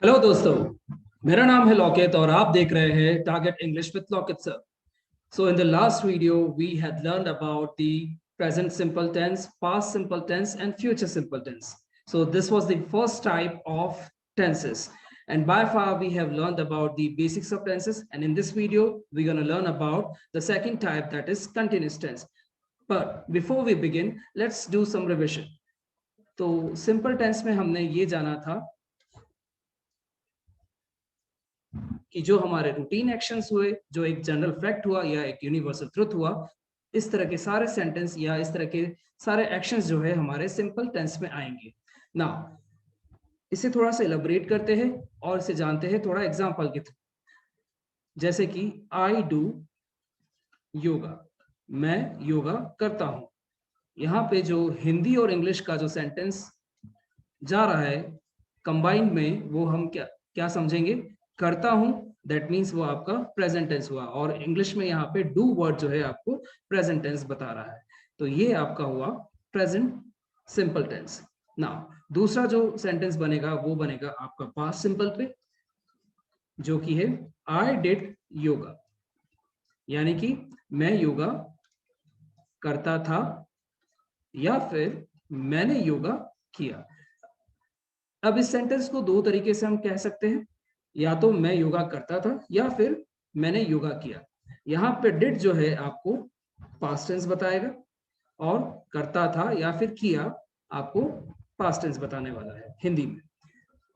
Hello दोस्तों, मेरा नाम है लॉकेट और आप देख रहे हैं target English with locket sir. So in the last video we had learned about the present simple tense, past simple tense and future simple tense. So this was the first type of tenses, and by far we have learned about the basics of tenses, and in this video we're going to learn about the second type, that is continuous tense. But before we begin, let's do some revision. तो simple tense में हमने ये जाना था कि जो हमारे routine actions हुए, जो एक जनरल फैक्ट हुआ या एक यूनिवर्सल ट्रुथ हुआ, इस तरह के सारे सेंटेंस या इस तरह के सारे एक्शंस जो है हमारे सिंपल टेंस में आएंगे। नाउ इसे थोड़ा सा एलाबोरेट करते हैं और इसे जानते हैं थोड़ा एग्जांपल के थ्रू। जैसे कि आई डू योगा, मैं योगा करता हूं। यहाँ पे जो हिंदी और इंग्लिश का जो सेंटेंस जा रहा है कंबाइंड में, वो हम क्या क्या समझेंगे? करता हूं, दैट मीन्स वो आपका प्रेजेंट टेंस हुआ, और इंग्लिश में यहाँ पे डू वर्ड जो है आपको प्रेजेंट टेंस बता रहा है, तो ये आपका हुआ प्रेजेंट सिंपल टेंस। नाउ दूसरा जो सेंटेंस बनेगा वो बनेगा आपका पास्ट सिंपल पे, जो कि है आई डिड योगा, यानी कि मैं योगा करता था या फिर मैंने योगा किया। अब इस सेंटेंस को दो तरीके से हम कह सकते हैं, या तो मैं योगा करता था या फिर मैंने योगा किया। यहाँ पे डिड जो है आपको पास्ट टेंस बताएगा और करता था या फिर किया आपको पास्ट टेंस बताने वाला है हिंदी में।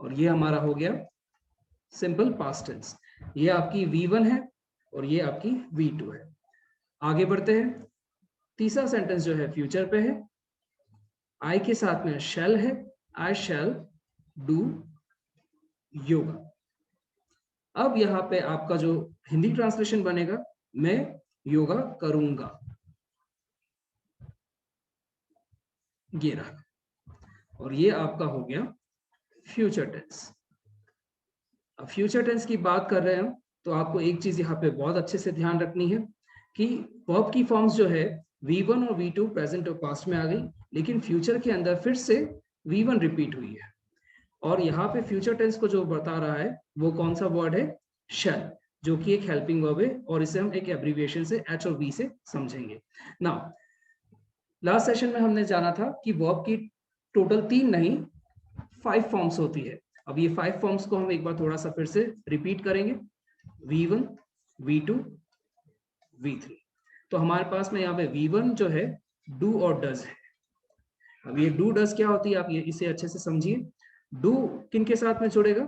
और ये हमारा हो गया सिंपल पास्ट टेंस। ये आपकी V1 है और ये आपकी V2 है। आगे बढ़ते हैं। तीसरा सेंटेंस जो है फ्यूचर पे है, आई के साथ में शैल है, आई शैल डू योगा। अब यहाँ पे आपका जो हिंदी ट्रांसलेशन बनेगा, मैं योगा करूंगा, ये रहा, और ये आपका हो गया फ्यूचर टेंस। अब फ्यूचर टेंस की बात कर रहे हैं तो आपको एक चीज यहाँ पे बहुत अच्छे से ध्यान रखनी है कि वर्ब की फॉर्म्स जो है V1 और V2 प्रेजेंट और पास्ट में आ गई, लेकिन फ्यूचर के अंदर फिर से V1 रिपीट हुई है। और यहाँ पे फ्यूचर टेंस को जो बता रहा है वो कौन सा वर्ड है? शैल, जो कि एक हेल्पिंग वर्ब है, और इसे हम एक एब्रिविएशन से H और V से समझेंगे। नाउ लास्ट सेशन में हमने जाना था कि वर्ब की टोटल 3 नहीं 5 फॉर्म्स होती है। अब ये 5 फॉर्म्स को हम एक बार थोड़ा सा फिर से रिपीट करेंगे, V1, V2, V3। तो हमारे पास में यहाँ पे V1 जो है डू और डज है। अब ये डू डज क्या होती है, आप ये इसे अच्छे से समझिए। डू किन के साथ में जुड़ेगा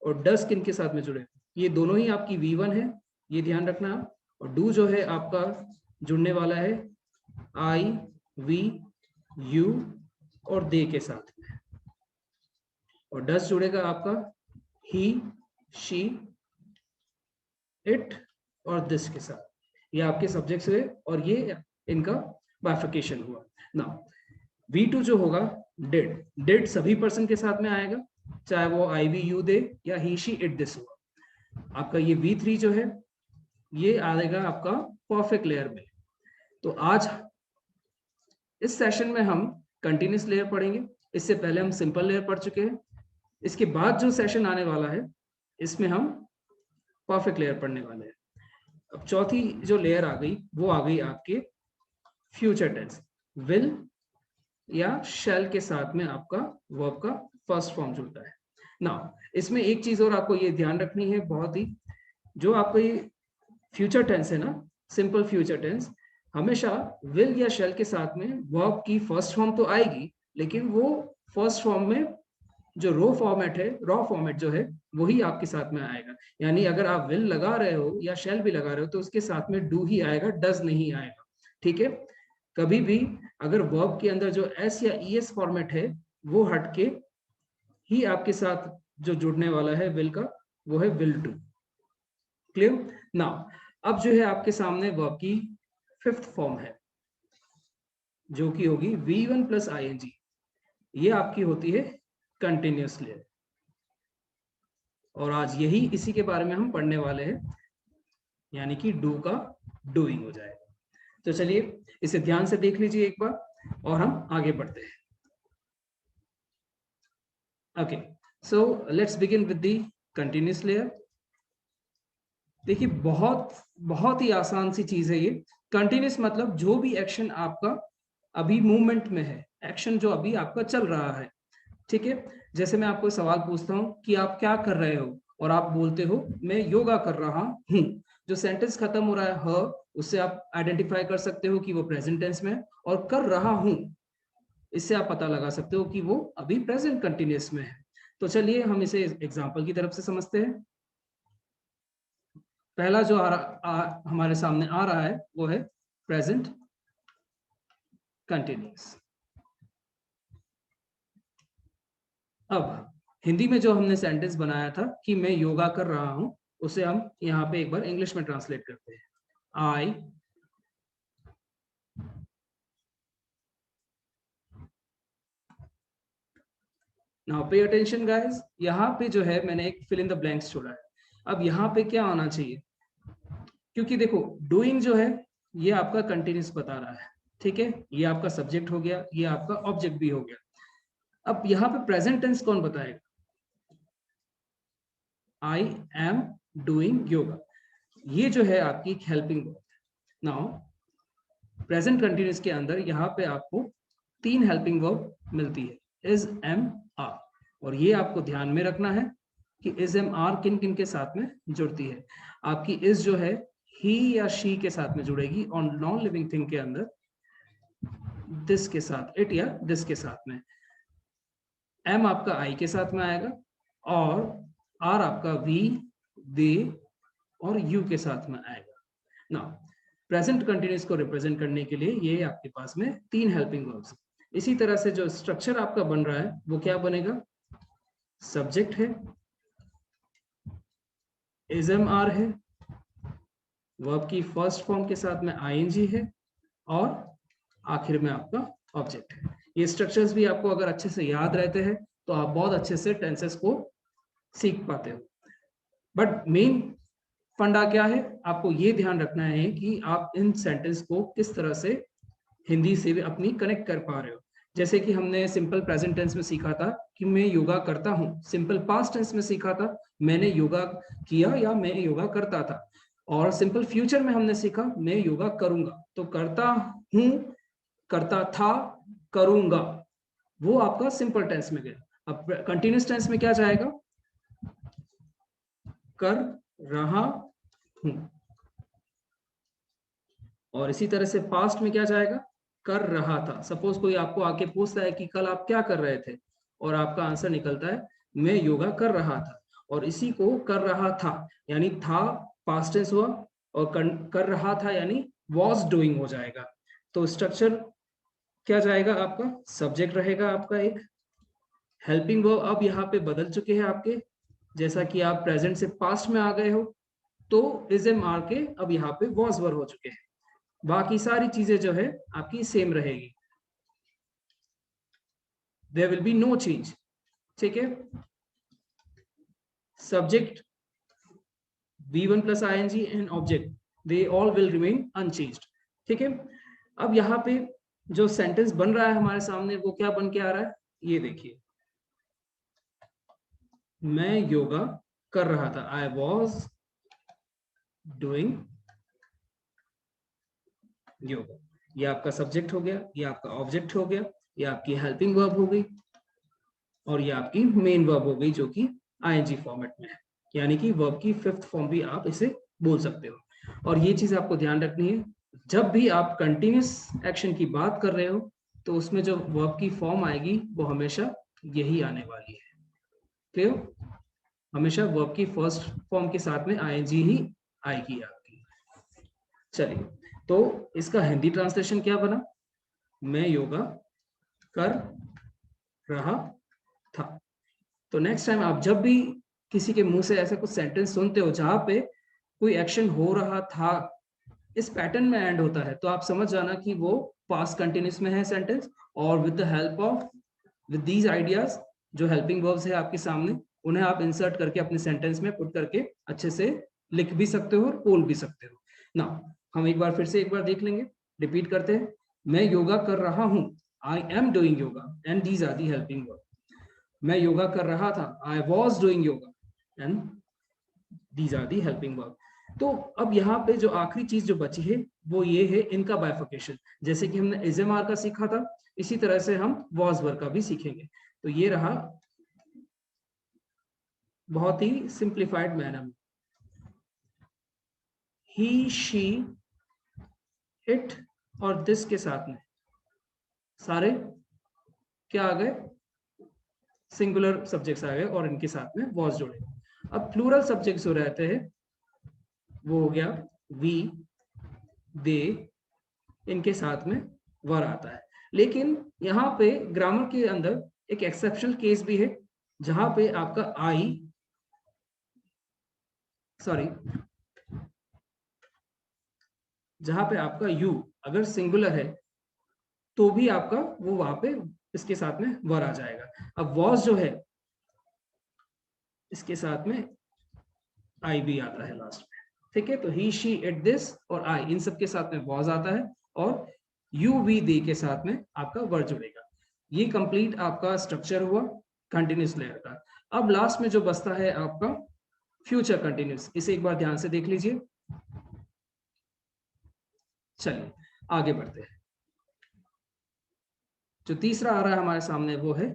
और डज किन के साथ में जुड़ेगा? ये दोनों ही आपकी V1 है, ये ध्यान रखना। और डू जो है आपका जुड़ने वाला है आई, वी, यू और दे के साथ में, और डज जुड़ेगा आपका ही, शी, इट और दिस के साथ। ये आपके सब्जेक्ट्स हुए और ये इनका बाइफिकेशन हुआ। नाउ V2 जो होगा डिड, डिड सभी पर्सन के साथ में आएगा, चाहे वो आई, वी, यू, दे या ही, शी, इट, दिस हुआ। आपका ये V3 जो है ये आएगा आपका परफेक्ट लेयर में। तो आज इस सेशन में हम कंटिन्यूस लेयर पढ़ेंगे। इससे पहले हम सिंपल लेयर पढ़ चुके हैं। इसके बाद जो सेशन आने वाला है इसमें हम परफेक्ट लेयर पढ़ने वाले हैं। अब चौथी जो लेयर आ गई वो आ गई आपके फ्यूचर टेंस, विल या शैल के साथ में आपका वर्ब का फर्स्ट फॉर्म जुड़ता है। नाउ इसमें एक चीज और आपको ये ध्यान रखनी है, बहुत ही, जो आपको ये फ्यूचर टेंस है ना, सिंपल फ्यूचर टेंस, हमेशा विल या शैल के साथ में वर्ब की फर्स्ट फॉर्म तो आएगी, लेकिन वो फर्स्ट फॉर्म में जो रो फॉर्मेट है, रॉ फॉर्मेट जो है वही आपके साथ में आएगा। यानी अगर आप विल लगा रहे हो या शैल भी लगा रहे हो तो उसके साथ में डू ही आएगा, डज नहीं आएगा। ठीक है? कभी भी अगर वर्ब के अंदर जो एस या ईएस फॉर्मेट है वो हटके ही आपके साथ जो जुड़ने वाला है विल का, वो है विल टू। क्लियर? नाउ अब जो है आपके सामने वर्ब की फिफ्थ फॉर्म है, जो कि होगी V1 प्लस ING। ये आपकी होती है कंटिन्यूअस लेयर, और आज यही इसी के बारे में हम पढ़ने वाले हैं, यानी कि डू का डूइंग हो जाएगा। तो चलिए इसे ध्यान से देख लीजिए एक बार और हम आगे बढ़ते हैं। Okay, so let's begin with the continuous layer. देखिए बहुत बहुत ही आसान सी चीज है ये। कंटिन्यूस मतलब जो भी एक्शन आपका अभी मूवमेंट में है, एक्शन जो अभी आपका चल रहा है, ठीक है। जैसे मैं आपको सवाल पूछता हूँ कि आप क्या कर रहे हो, और आप बोलते हो मैं योगा कर रहा हूँ, जो सेंटेंस खत्म हो रहा है ह, उससे आप आइडेंटिफाई कर सकते हो कि वो प्रेजेंट टेंस में है, और कर रहा हूँ इससे आप पता लगा सकते हो कि वो अभी प्रेजेंट कंटिन्यूस में है। तो चलिए हम इसे एग्जाम्पल की तरफ से समझते हैं। पहला जो हमारे सामने आ रहा है वो है प्रेजेंट कंटिन्यूस। अब हिंदी में जो हमने सेंटेंस बनाया था कि मैं योगा कर रहा हूं, उसे हम यहाँ पे एक बार इंग्लिश में ट्रांसलेट करते हैं। I now pay attention guys, यहाँ पे जो है मैंने एक फिल इन द ब्लैंक्स छोड़ा है। अब यहाँ पे क्या आना चाहिए, क्योंकि देखो डूइंग जो है ये आपका कंटिन्यूस बता रहा है, ठीक है। ये आपका सब्जेक्ट हो गया, ये आपका ऑब्जेक्ट भी हो गया। अब यहाँ पे प्रेजेंट टेंस कौन बताएगा, आई एम डूइंग योगा, ये जो है आपकी एक helping verb. Now present continuous के अंदर यहाँ पे आपको 3 हेल्पिंग वर्ब मिलती है, इज, एम, आर। और ये आपको ध्यान में रखना है कि इज, एम, आर किन किन के साथ में जुड़ती है। आपकी इज जो है ही या शी के साथ में जुड़ेगी, और नॉन लिविंग थिंग के अंदर दिस के साथ, इट या दिस के साथ में। एम आपका आई के साथ में आएगा, और आर आपका वी, दे और यू के साथ में आएगा। नाउ प्रेजेंट कंटिन्यूस को रिप्रेजेंट करने के लिए ये आपके पास में 3 हेल्पिंग वर्ब्स। इसी तरह से जो स्ट्रक्चर आपका बन रहा है वो क्या बनेगा, सब्जेक्ट है, इज, एम, आर है, वर्ब की फर्स्ट फॉर्म के साथ में आईएनजी है, और आखिर में आपका ऑब्जेक्ट है। ये स्ट्रक्चर्स भी आपको अगर अच्छे से याद रहते हैं तो आप बहुत अच्छे से टेंसेस को सीख पाते हो। बट मेन फंडा क्या है, आपको ये ध्यान रखना है कि आप इन सेंटेंस को किस तरह से हिंदी से भी अपनी कनेक्ट कर पा रहे हो। जैसे कि हमने सिंपल प्रेजेंट टेंस में सीखा था कि मैं योगा करता हूँ, सिंपल पास्ट टेंस में सीखा था मैंने योगा किया या मैं योगा करता था, और सिंपल फ्यूचर में हमने सीखा मैं योगा करूंगा। तो करता हूँ, करता था, करूंगा, वो आपका सिंपल टेंस में गया। अब कंटिन्यूस टेंस में क्या जाएगा, कर रहा हूं, और इसी तरह से पास्ट में क्या जाएगा, कर रहा था। सपोज कोई आपको आके पूछता है कि कल आप क्या कर रहे थे, और आपका आंसर निकलता है मैं योगा कर रहा था, और इसी को कर रहा था यानी था पास्ट टेंस हुआ, और कर रहा था यानी वॉज डूइंग हो जाएगा। तो स्ट्रक्चर क्या जाएगा, आपका सब्जेक्ट रहेगा, आपका एक हेल्पिंग वर्ब अब यहाँ पे बदल चुके हैं आपके, जैसा कि आप प्रेजेंट से पास्ट में आ गए हो, तो इज, एम, आर के अब यहाँ पे वॉज वर्ब हो चुके हैं। बाकी सारी चीजें जो है आपकी सेम रहेगी, there will be no change, ठीक है। Subject V1 plus ing and object, they all will remain unchanged, ठीक है। अब यहाँ पे जो सेंटेंस बन रहा है हमारे सामने वो क्या बन के आ रहा है, ये देखिए, मैं योगा कर रहा था, आई वॉज डूइंग योगा। ये आपका सब्जेक्ट हो गया, ये आपका ऑब्जेक्ट हो गया, ये आपकी हेल्पिंग वर्ब हो गई, और ये आपकी मेन वर्ब हो गई जो कि आईएनजी फॉर्मेट में है, यानी कि वर्ब की 5th फॉर्म भी आप इसे बोल सकते हो। और ये चीज आपको ध्यान रखनी है, जब भी आप कंटिन्यूस एक्शन की बात कर रहे हो तो उसमें जो वर्ब की फॉर्म आएगी वो हमेशा यही आने वाली है, क्लियर। हमेशा वर्ब की फर्स्ट फॉर्म के साथ में आईएनजी ही आएगी आपकी। चलिए, तो इसका हिंदी ट्रांसलेशन क्या बना, मैं योगा कर रहा था। तो नेक्स्ट टाइम आप जब भी किसी के मुंह से ऐसा कुछ सेंटेंस सुनते हो जहां पे कोई एक्शन हो रहा था इस पैटर्न में एंड होता है, तो आप समझ जाना कि वो पास्ट कंटिन्यूस में है सेंटेंस, और with the help of with these ideas जो हेल्पिंग वर्ब्स है आपके सामने, उन्हें आप इंसर्ट करके अपने सेंटेंस में पुट करके अच्छे से लिख भी सकते हो और बोल भी सकते हो ना। हम एक बार फिर से एक बार देख लेंगे, रिपीट करते हैं, मैं योगा कर रहा हूं, I am doing yoga, and these are the helping verb. मैं योगा कर रहा था, I was doing yoga, and these are the helping verb. तो अब यहाँ पे जो आखिरी चीज जो बची है वो ये है इनका बाइफिकेशन। जैसे कि हमने इज एम आर का सीखा था, इसी तरह से हम वॉज वर्ब का भी सीखेंगे। तो ये रहा बहुत ही सिंप्लीफाइड मैनर में, ही, शी, इट और दिस के साथ में सारे क्या आ गए, सिंगुलर सब्जेक्ट्स आ गए और इनके साथ में वॉज जुड़े। अब प्लूरल सब्जेक्ट्स जो रहते हैं वो हो गया वी, दे, इनके साथ में वर आता है। लेकिन यहाँ पे ग्रामर के अंदर एक एक्सेप्शनल केस भी है, जहां पे आपका आई, सॉरी, जहां पे आपका यू अगर सिंगुलर है तो भी आपका वो वहां पे इसके साथ में वर आ जाएगा। अब वॉज जो है इसके साथ में आई भी आता है लास्ट में, ठीक है। तो ही, शी, इट, दिस और आई, इन सब के साथ में वॉज आता है और यू, वी, दे के साथ में आपका वर जुड़ेगा। ये कंप्लीट आपका स्ट्रक्चर हुआ कंटिन्यूस लेयर का। अब लास्ट में जो बचता है आपका फ्यूचर कंटिन्यूस, इसे एक बार ध्यान से देख लीजिए। चलिए आगे बढ़ते हैं। जो तीसरा आ रहा है हमारे सामने वो है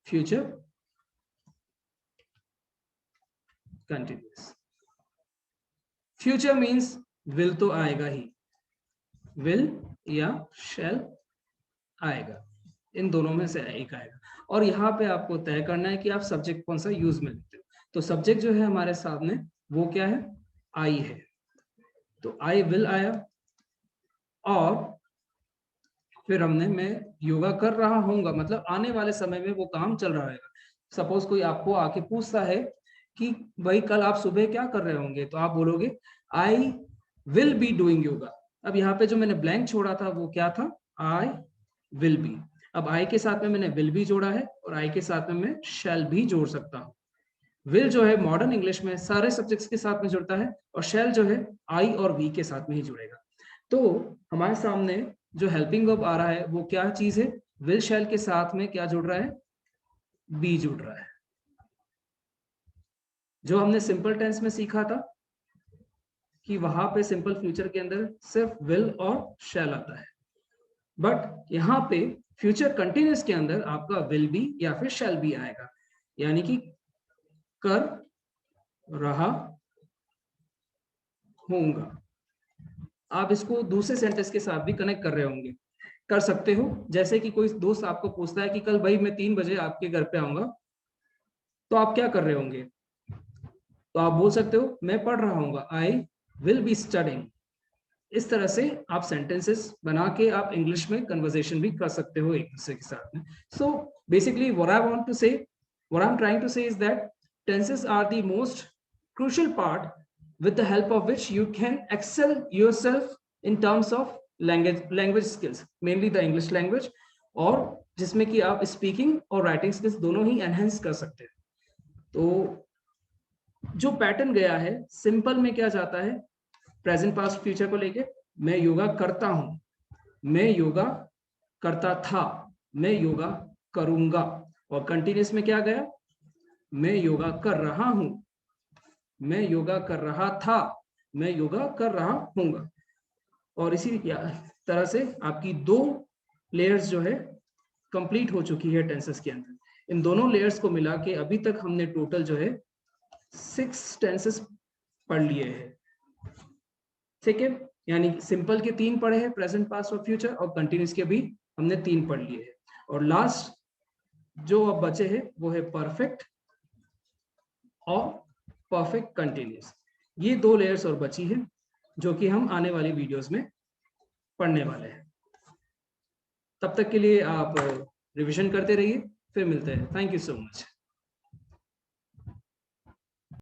future continuous. Future means will तो आएगा ही, विल या शैल आएगा, इन दोनों में से एक आएगा। और यहाँ पे आपको तय करना है कि आप सब्जेक्ट कौन सा यूज में लेते हो। तो सब्जेक्ट जो है हमारे सामने वो क्या है, आई है। तो आई विल आया और फिर हमने मैं योगा कर रहा हूँगा, मतलब आने वाले समय में वो काम चल रहा है। सपोज कोई आपको आके पूछता है कि भाई कल आप सुबह क्या कर रहे होंगे, तो आप बोलोगे I will be doing yoga. अब यहाँ पे जो मैंने ब्लैंक छोड़ा था वो क्या था, आई विल बी। अब आई के साथ में मैंने विल भी जोड़ा है और आई के साथ में मैं शैल भी जोड़ सकता हूँ। विल जो है मॉडर्न इंग्लिश में सारे सब्जेक्ट्स के साथ में जुड़ता है और शैल जो है आई और वी के साथ में ही जुड़ेगा। तो हमारे सामने जो हेल्पिंग वर्ब आ रहा है वो क्या चीज है, विल शैल के साथ में क्या जुड़ रहा है, बी जुड़ रहा है। जो हमने सिंपल टेंस में सीखा था कि वहां पे सिंपल फ्यूचर के अंदर सिर्फ विल और शैल आता है, बट यहाँ पे फ्यूचर कंटिन्यूस के अंदर आपका विल भी या फिर शैल भी आएगा। यानी कि कर रहा हूंगा। आप इसको दूसरे सेंटेंस के साथ भी कनेक्ट कर रहे होंगे, कर सकते हो। जैसे कि कोई दोस्त आपको पूछता है कि कल भाई मैं 3 बजे आपके घर पे आऊंगा, तो आप क्या कर रहे होंगे, तो आप बोल सकते हो मैं पढ़ रहा हूंगा, आई विल बी स्टडिंग। इस तरह से आप सेंटेंसेस बना के आप इंग्लिश में कन्वर्सेशन भी कर सकते हो एक दूसरे के साथ में। So basically what I want to say, what I am trying to say is that tenses are the most crucial part with the help of which you can excel yourself in terms of language skills, mainly the English language, और जिसमें कि आप speaking और writing skills दोनों ही enhance कर सकते हैं। तो जो पैटर्न गया है सिंपल में क्या जाता है, प्रेजेंट पास्ट फ्यूचर को लेके, मैं योगा करता हूं, मैं योगा करता था, मैं योगा करूंगा। और कंटिन्यूस में क्या गया, मैं योगा कर रहा हूं, मैं योगा कर रहा था, मैं योगा कर रहा हूंगा। और इसी तरह से आपकी 2 लेयर्स जो है कंप्लीट हो चुकी है टेंसेस के अंदर। इन दोनों लेयर्स को मिला के अभी तक हमने टोटल जो है 6 टेंसेस पढ़ लिए हैं, ठीक है। यानी सिंपल के 3 पढ़े हैं, प्रेजेंट पास्ट और फ्यूचर, और कंटिन्यूस के भी हमने 3 पढ़ लिए हैं। और लास्ट जो अब बचे हैं वो है परफेक्ट और परफेक्ट कंटिन्यूस। ये 2 लेयर्स और बची है जो कि हम आने वाली वीडियोस में पढ़ने वाले हैं। तब तक के लिए आप रिवीजन करते रहिए, फिर मिलते हैं। Thank you so much.